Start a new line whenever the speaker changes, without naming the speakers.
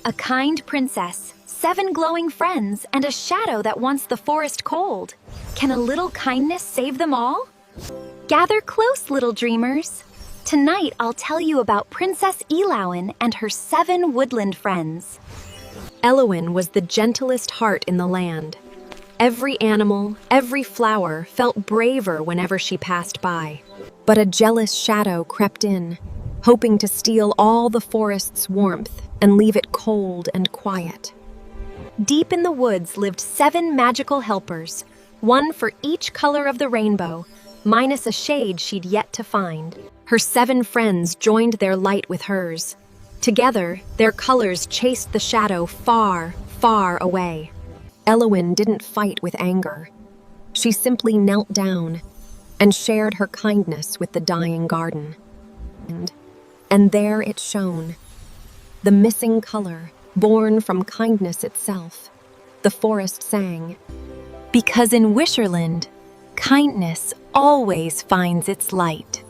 A kind princess, 7 glowing friends, and a shadow that wants the forest cold. Can a little kindness save them all? Gather close, little dreamers. Tonight I'll tell you about Princess Elowen and her 7 woodland friends. Elowen was the gentlest heart in the land. Every animal, every flower felt braver whenever she passed by. But a jealous shadow crept in, hoping to steal all the forest's warmth and leave it cold and quiet. Deep in the woods lived 7 magical helpers, one for each color of the rainbow, minus a shade she'd yet to find. Her 7 friends joined their light with hers. Together, their colors chased the shadow far, far away. Elowen didn't fight with anger. She simply knelt down and shared her kindness with the dying garden. And there it shone, the missing color, born from kindness itself. The forest sang, "Because in Wisherland, kindness always finds its light."